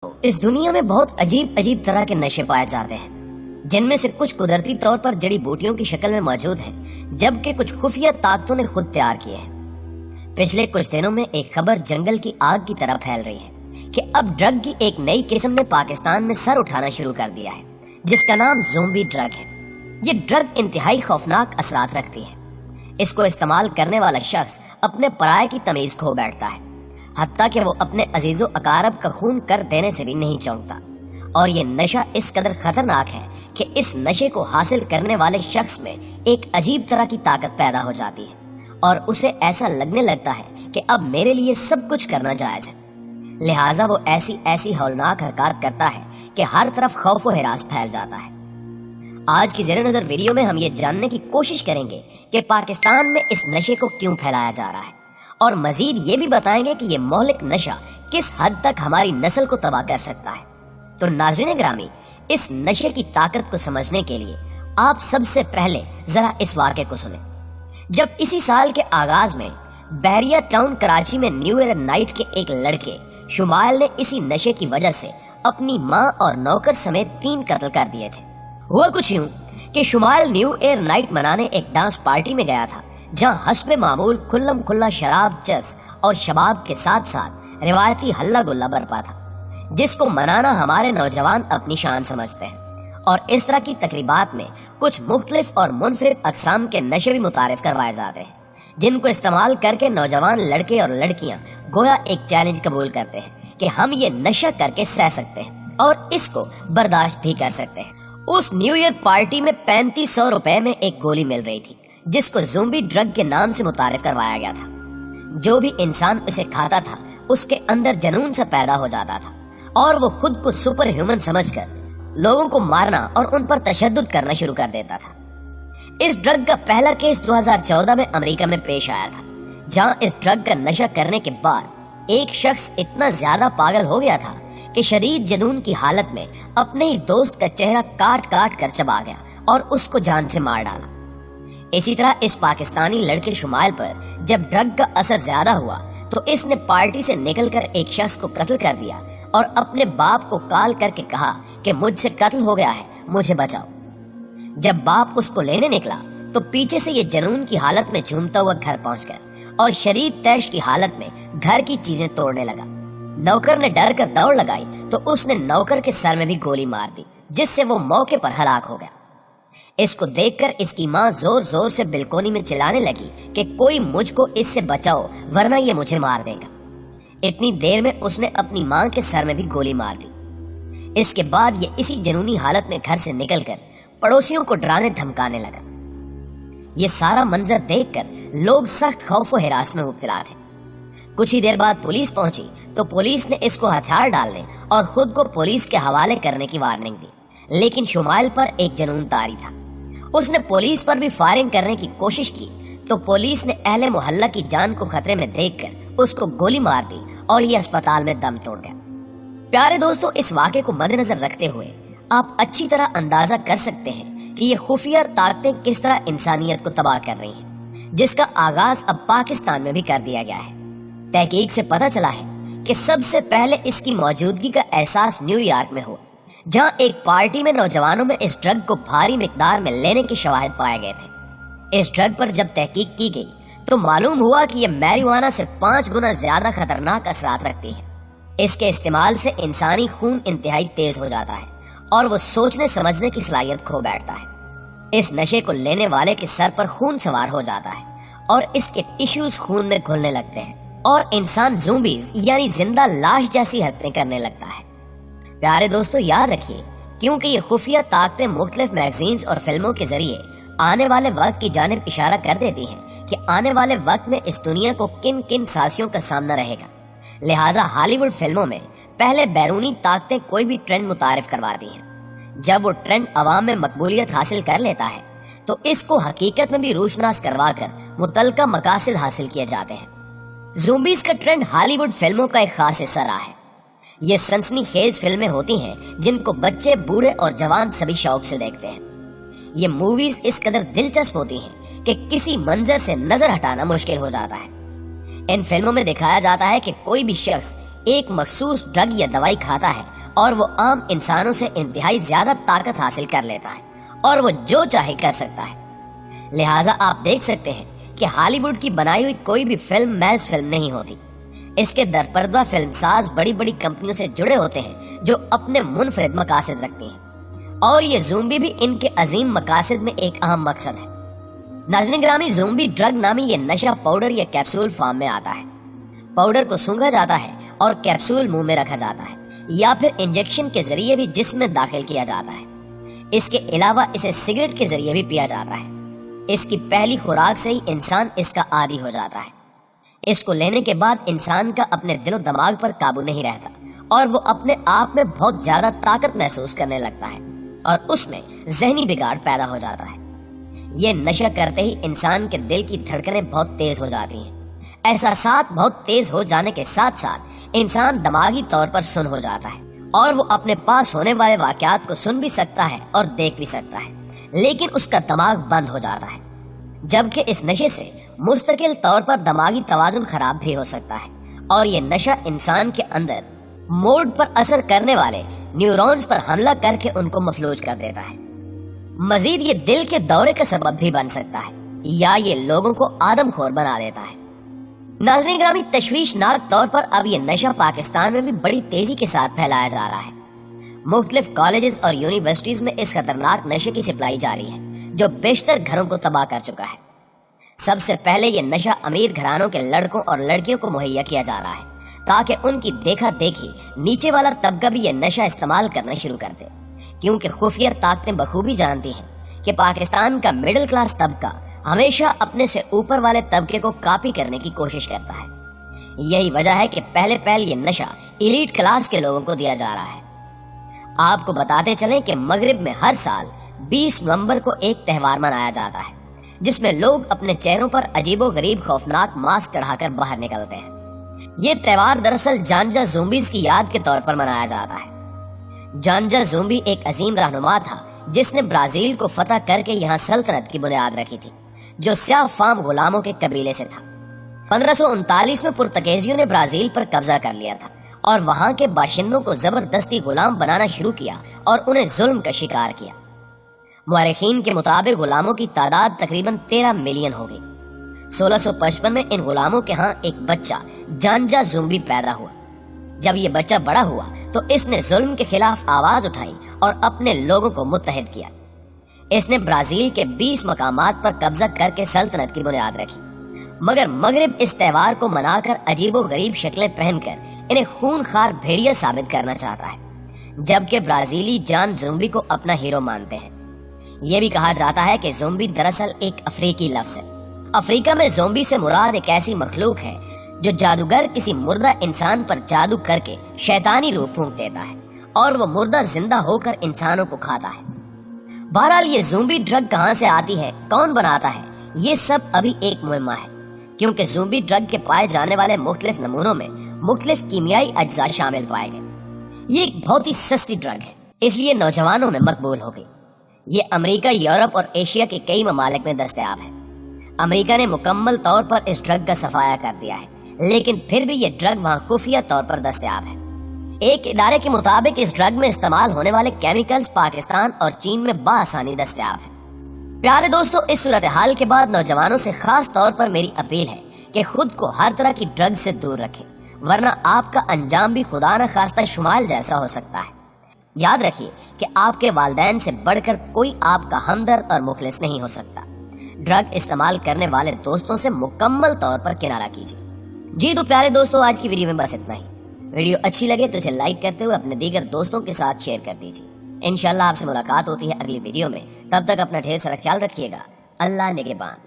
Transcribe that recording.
इस दुनिया में बहुत अजीब अजीब तरह के नशे पाए जाते हैं, जिनमें से कुछ कुदरती तौर पर जड़ी बूटियों की शक्ल में मौजूद हैं, जबकि कुछ खुफिया ताकतों ने खुद तैयार किए हैं। पिछले कुछ दिनों में एक खबर जंगल की आग की तरह फैल रही है कि अब ड्रग की एक नई किस्म ने पाकिस्तान में सर उठाना शुरू कर दिया है, जिसका नाम ज़ोंबी ड्रग है। ये ड्रग इंतहाई खौफनाक असरात रखती है। इसको इस्तेमाल करने वाला शख्स अपने पराये की तमीज खो बैठता है, हत्ता कि वो अपने अजीजो अकारब का खून कर देने से भी नहीं चौंकता। और ये नशा इस कदर खतरनाक है कि इस नशे को हासिल करने वाले शख्स में एक अजीब तरह की ताकत पैदा हो जाती है और उसे ऐसा लगने लगता है कि अब मेरे लिए सब कुछ करना जायज है। लिहाजा वो ऐसी हौलनाक हरकत करता है कि हर तरफ खौफ व हिरास फैल जाता है। आज की ज़ेरे नज़र वीडियो में हम ये जानने की कोशिश करेंगे कि पाकिस्तान में इस नशे को क्यों फैलाया जा रहा है, और मजीद ये भी बताएंगे कि ये मोहलिक नशा किस हद तक हमारी नस्ल को तबाह कर सकता है। तो नाज़रीन ग्रामी, इस नशे की ताकत को समझने के लिए आप सबसे पहले जरा इस वाक़े को सुनें। जब इसी साल के आगाज में बहरिया टाउन कराची में न्यू ईयर नाइट के एक लड़के शुमाइल ने इसी नशे की वजह से अपनी माँ और नौकर समेत 3 कत्ल कर दिए थे। हुआ कुछ यूं कि शुमाइल न्यू ईयर नाइट मनाने एक डांस पार्टी में गया था, जहां हस्बे मामूल खुल्लम खुल्ला शराब, चस और शबाब के साथ साथ रिवायती हल्ला गुल्ला बरपा था, जिसको मनाना हमारे नौजवान अपनी शान समझते हैं। और इस तरह की तकरीबात में कुछ मुख्तलिफ और मुनफरिद अक़साम के नशे भी मुतारिफ करवाए जाते हैं, जिनको इस्तेमाल करके नौजवान लड़के और लड़कियां गोया एक चैलेंज कबूल करते हैं कि हम ये नशा करके सह सकते हैं और इसको बर्दाश्त भी कर सकते हैं। उस न्यू ईयर पार्टी में 3500 रुपए में एक गोली मिल रही थी, जिसको ज़ोंबी ड्रग के नाम से मुतारिफ करवाया गया था। जो भी इंसान उसे खाता था उसके अंदर जनून सा पैदा हो जाता था और वो खुद को सुपर ह्यूमन समझकर लोगों को मारना और उन पर तशद्दुद करना शुरू कर देता था। इस ड्रग का पहला केस 2014 में अमेरिका में पेश आया था, जहां इस ड्रग का नशा करने के बाद एक शख्स इतना ज्यादा पागल हो गया था कि शदीद जुनून की हालत में अपने ही दोस्त का चेहरा काट काट कर चबा गया और उसको जान से मार डाला। इसी तरह इस पाकिस्तानी लड़के शुमाइल पर जब ड्रग का असर ज्यादा हुआ तो इसने पार्टी से निकलकर एक शख्स को कत्ल कर दिया और अपने बाप को कॉल करके कहा कि मुझसे कत्ल हो गया है, मुझे बचाओ। जब बाप उसको लेने निकला तो पीछे से ये जनून की हालत में झूमता हुआ घर पहुंच गया और शदीद तैश की हालत में घर की चीजें तोड़ने लगा। नौकर ने डर कर दौड़ लगाई तो उसने नौकर के सर में भी गोली मार दी, जिससे वो मौके पर हलाक हो गया। इसको देखकर इसकी माँ जोर जोर से बिलकोनी में चिल्लाने लगी कि कोई मुझको इससे बचाओ वरना ये मुझे मार देगा। इतनी देर में उसने अपनी माँ के सर में भी गोली मार दी। इसके बाद ये इसी जनूनी हालत में घर से निकलकर पड़ोसियों को डराने धमकाने लगा। ये सारा मंजर देखकर लोग सख्त खौफ व हिरास में मुब्तला थे। कुछ ही देर बाद पुलिस पहुंची तो पुलिस ने इसको हथियार डालने और खुद को पुलिस के हवाले करने की वार्निंग दी, लेकिन शुमाइल पर एक जनून तारी था। उसने पुलिस पर भी फायरिंग करने की कोशिश की तो पुलिस ने अहले मोहल्ला की जान को खतरे में देखकर उसको गोली मार दी और ये अस्पताल में दम तोड़ गया। प्यारे दोस्तों, इस वाक़े को मद्देनजर रखते हुए आप अच्छी तरह अंदाजा कर सकते हैं कि ये खुफिया ताकतें किस तरह इंसानियत को तबाह कर रही हैं, जिसका आगाज अब पाकिस्तान में भी कर दिया गया है। तहकीक से पता चला है कि सबसे पहले इसकी मौजूदगी का एहसास न्यूयॉर्क में हुआ, जहां एक पार्टी में नौजवानों में इस ड्रग को भारी मिकदार में लेने के शवाहिद पाए गए थे। इस ड्रग पर जब तहकीक की गई तो मालूम हुआ कि यह मैरिजुआना से 5 गुना ज्यादा खतरनाक असरात रखती है। इसके इस्तेमाल से इंसानी खून इंतहाई तेज हो जाता है और वो सोचने समझने की सलाहियत खो बैठता है। इस नशे को लेने वाले के सर पर खून सवार हो जाता है और इसके टिश्यूज खून में घुलने लगते हैं और इंसान ज़ोंबीज यानी जिंदा लाश जैसी हरकतें करने लगता है। प्यारे दोस्तों, याद रखिए, क्योंकि ये खुफिया ताकतें मुख्तलिफ मैगजीन्स और फिल्मों के जरिए आने वाले वक्त की जानिब इशारा कर देती हैं कि आने वाले वक्त में इस दुनिया को किन किन साजिशों का सामना रहेगा। लिहाजा हॉलीवुड फिल्मों में पहले बैरूनी ताकतें कोई भी ट्रेंड मुतारिफ करवाती हैं। जब वो ट्रेंड अवाम में मकबूलियत हासिल कर लेता है तो इसको हकीकत में भी रोशनास करवा कर मुतल्लिका मकासद हासिल किए जाते हैं। ज़ोंबीज का ट्रेंड हॉलीवुड फिल्मों का एक खास हिस्सा रहा है। ये सनसनीखेज फिल्में होती हैं जिनको बच्चे, बूढ़े और जवान सभी शौक से देखते हैं। ये मूवीज इस कदर दिलचस्प होती हैं कि किसी मंजर से नजर हटाना मुश्किल हो जाता है। इन फिल्मों में दिखाया जाता है कि कोई भी शख्स ایک مخصوص ڈرگ یا دوائی کھاتا ہے اور وہ عام انسانوں سے انتہائی زیادہ طاقت حاصل کر لیتا ہے اور وہ جو چاہے کر سکتا ہے۔ لہٰذا آپ دیکھ سکتے ہیں کہ ہالی ووڈ کی بنائی ہوئی کوئی بھی فلم محض فلم نہیں ہوتی، اس کے درپردہ فلم ساز بڑی بڑی کمپنیوں سے جڑے ہوتے ہیں جو اپنے منفرد مقاصد رکھتی ہیں، اور یہ زومبی بھی ان کے عظیم مقاصد میں ایک اہم مقصد ہے۔ ناظرین گرامی، زومبی ڈرگ نامی یہ نشہ پاؤڈر یا کیپسول فارم میں آتا ہے۔ پاؤڈر کو سونگھا جاتا ہے اور کیپسول منہ میں رکھا جاتا ہے یا پھر انجیکشن کے ذریعے بھی جسم میں داخل کیا جاتا ہے۔ اس کے علاوہ اسے سگریٹ کے ذریعے بھی پیا جاتا ہے۔ اس کی پہلی خوراک سے ہی انسان اس کا عادی ہو جاتا ہے۔ اس کو لینے کے بعد انسان کا اپنے دل و دماغ پر قابو نہیں رہتا اور وہ اپنے آپ میں بہت زیادہ طاقت محسوس کرنے لگتا ہے اور اس میں ذہنی بگاڑ پیدا ہو جاتا ہے۔ یہ نشہ کرتے ہی انسان کے دل کی دھڑکنیں بہت تیز ہو جاتی ہیں۔ احساسات بہت تیز ہو جانے کے ساتھ ساتھ انسان دماغی طور پر سن ہو جاتا ہے اور وہ اپنے پاس ہونے والے واقعات کو سن بھی سکتا ہے اور دیکھ بھی سکتا ہے، لیکن اس کا دماغ بند ہو جاتا ہے۔ جبکہ اس نشے سے مستقل طور پر دماغی توازن خراب بھی ہو سکتا ہے اور یہ نشہ انسان کے اندر موڈ پر اثر کرنے والے نیورونز پر حملہ کر کے ان کو مفلوج کر دیتا ہے۔ مزید یہ دل کے دورے کا سبب بھی بن سکتا ہے یا یہ لوگوں کو آدم خور بنا دیتا ہے۔ ناظرین گرامی، تشویشناک طور پر اب یہ نشہ پاکستان میں بھی بڑی تیزی کے ساتھ پھیلایا جا رہا ہے۔ مختلف کالجز اور یونیورسٹیز میں اس خطرناک نشے کی سپلائی جاری ہے جو بیشتر گھروں کو تباہ کر چکا ہے۔ سب سے پہلے یہ نشہ امیر گھرانوں کے لڑکوں اور لڑکیوں کو مہیا کیا جا رہا ہے تاکہ ان کی دیکھا دیکھی نیچے والا طبقہ بھی یہ نشہ استعمال کرنا شروع کر دے، کیونکہ خفیہ طاقتیں بخوبی جانتی ہیں کہ پاکستان کا مڈل کلاس طبقہ ہمیشہ اپنے سے اوپر والے طبقے کو کاپی کرنے کی کوشش کرتا ہے۔ یہی وجہ ہے کہ پہلے یہ نشہ ایلیٹ کلاس کے لوگوں کو دیا جا رہا ہے۔ آپ کو بتاتے چلیں کہ مغرب میں ہر سال 20 نومبر کو ایک تہوار منایا جاتا ہے جس میں لوگ اپنے چہروں پر عجیب و غریب خوفناک ماسک چڑھا کر باہر نکلتے ہیں۔ یہ تہوار دراصل جانجا زومبیز کی یاد کے طور پر منایا جاتا ہے۔ جانجا زومبی ایک عظیم رہنما تھا جس نے برازیل کو فتح کر کے یہاں سلطنت کی بنیاد رکھی تھی، جو سیاہ فام غلاموں کے قبیلے سے تھا۔ 1539 میں پرتگیزیوں نے برازیل پر قبضہ کر لیا تھا اور وہاں کے باشندوں کو زبردستی غلام بنانا شروع کیا اور انہیں ظلم کا شکار کیا۔ مورخین کے مطابق غلاموں کی تعداد تقریباً 13 ملین ہو گئی۔ 1655 میں ان غلاموں کے ہاں ایک بچہ جانجا زومبی پیدا ہوا۔ جب یہ بچہ بڑا ہوا تو اس نے ظلم کے خلاف آواز اٹھائی اور اپنے لوگوں کو متحد کیا۔ اس نے برازیل کے 20 مقامات پر قبضہ کر کے سلطنت کی بنیاد رکھی، مگر مغرب اس تہوار کو منا کر عجیب و غریب شکلیں پہن کر انہیں خون خار بھیڑیا ثابت کرنا چاہتا ہے، جبکہ برازیلی جان زومبی کو اپنا ہیرو مانتے ہیں۔ یہ بھی کہا جاتا ہے کہ زومبی دراصل ایک افریقی لفظ ہے۔ افریقہ میں زومبی سے مراد ایک ایسی مخلوق ہے جو جادوگر کسی مردہ انسان پر جادو کر کے شیطانی روح پھونک دیتا ہے اور وہ مردہ زندہ ہو کر انسانوں کو کھاتا ہے۔ بہرحال یہ زومبی ڈرگ کہاں سے آتی ہے، کون بناتا ہے، یہ سب ابھی ایک معمہ ہے، کیونکہ زومبی ڈرگ کے پائے جانے والے مختلف نمونوں میں مختلف کیمیائی اجزاء شامل پائے گئے۔ یہ ایک بہت ہی سستی ڈرگ ہے، اس لیے نوجوانوں میں مقبول ہو گئی۔ یہ امریکہ، یورپ اور ایشیا کے کئی ممالک میں دستیاب ہے۔ امریکہ نے مکمل طور پر اس ڈرگ کا صفایا کر دیا ہے، لیکن پھر بھی یہ ڈرگ وہاں خفیہ طور پر دستیاب ہے۔ ایک ادارے کے مطابق اس ڈرگ میں استعمال ہونے والے کیمیکلز پاکستان اور چین میں بآسانی دستیاب ہیں۔ پیارے دوستو، اس صورتحال کے بعد نوجوانوں سے خاص طور پر میری اپیل ہے کہ خود کو ہر طرح کی ڈرگ سے دور رکھیں، ورنہ آپ کا انجام بھی خدا نہ خواستہ شمال جیسا ہو سکتا ہے۔ یاد رکھیے کہ آپ کے والدین سے بڑھ کر کوئی آپ کا ہمدرد اور مخلص نہیں ہو سکتا۔ ڈرگ استعمال کرنے والے دوستوں سے مکمل طور پر کنارہ کیجیے۔ جی تو پیارے دوستو، آج کی ویڈیو میں بس اتنا ہی۔ ویڈیو اچھی لگے تو اسے لائک کرتے ہوئے اپنے دیگر دوستوں کے ساتھ شیئر کر دیجیے۔ انشاءاللہ آپ سے ملاقات ہوتی ہے اگلی ویڈیو میں، تب تک اپنا ڈھیر سارا خیال رکھیے گا۔ اللہ نگہبان۔